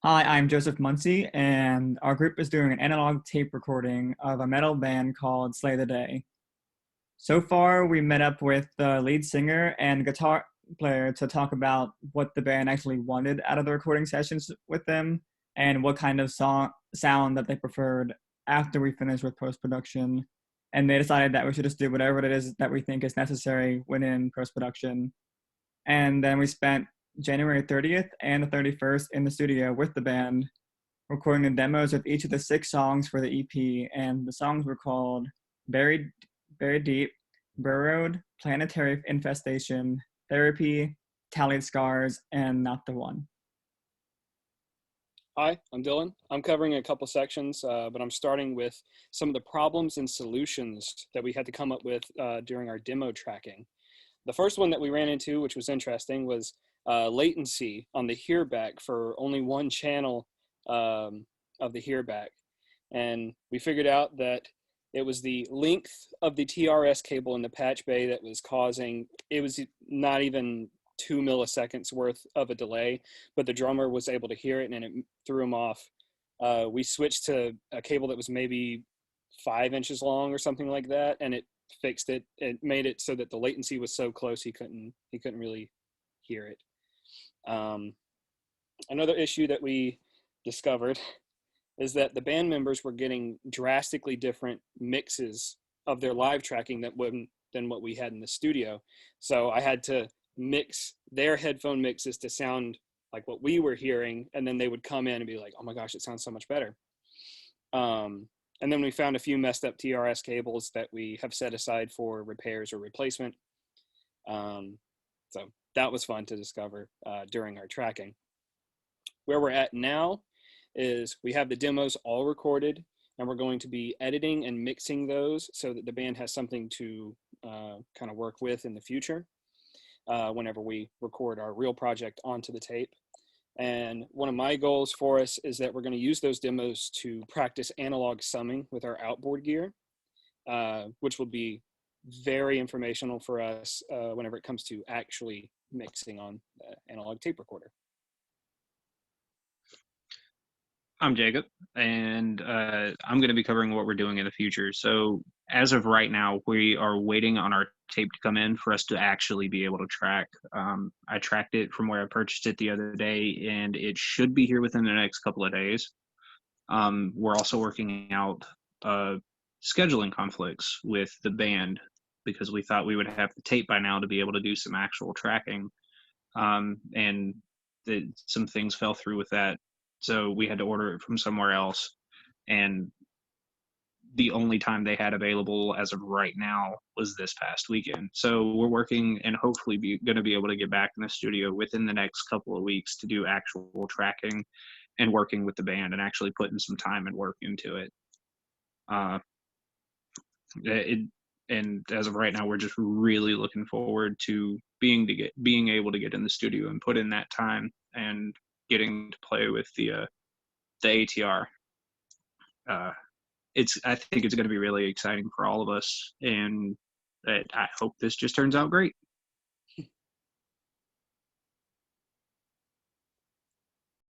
Hi, I'm Joseph Muncie, and our group is doing an analog tape recording of a metal band called Slay the Day. So far, we met up with the lead singer and guitar player to talk about what the band actually wanted out of the recording sessions with them and what kind of sound that they preferred after we finished with post-production. And they decided that we should just do whatever it is that we think is necessary when in post-production. And then we spent January 30th and the 31st in the studio with the band, recording the demos of each of the 6 songs for the EP. And the songs were called Buried Deep, Burrowed, Planetary Infestation, Therapy, Tallied Scars, and Not the One. Hi, I'm Dylan. I'm covering a couple sections, but I'm starting with some of the problems and solutions that we had to come up with during our demo tracking. The first one that we ran into, which was interesting, was latency on the hearback for only one channel of the hearback. And we figured out that it was the length of the TRS cable in the patch bay that was causing, it was not even 2 milliseconds worth of a delay, but the drummer was able to hear it and it threw him off. We switched to a cable that was maybe 5 inches long or something like that, and it fixed it. It made it so that the latency was so close he couldn't really hear it. Another issue that we discovered is that the band members were getting drastically different mixes of their live tracking than what we had in the studio. So I had to mix their headphone mixes to sound like what we were hearing, and then they would come in and be like, oh my gosh, it sounds so much better. And then we found a few messed up TRS cables that we have set aside for repairs or replacement. So that was fun to discover during our tracking. Where we're at now is we have the demos all recorded, and we're going to be editing and mixing those so that the band has something to kind of work with in the future whenever we record our real project onto the tape. And one of my goals for us is that we're going to use those demos to practice analog summing with our outboard gear, which will be very informational for us whenever it comes to actually mixing on the analog tape recorder. I'm Jacob, and I'm going to be covering what we're doing in the future. So as of right now, we are waiting on our tape to come in for us to actually be able to track. I tracked it from where I purchased it the other day, and it should be here within the next couple of days. We're also working out scheduling conflicts with the band because we thought we would have the tape by now to be able to do some actual tracking. And some things fell through with that. So we had to order it from somewhere else. And the only time they had available as of right now was this past weekend. So we're working and hopefully going to be able to get back in the studio within the next couple of weeks to do actual tracking and working with the band and actually putting some time and work into it. And as of right now, we're just really looking forward to being able to get in the studio and put in that time and getting to play with the ATR. I think it's going to be really exciting for all of us, and I hope this just turns out great.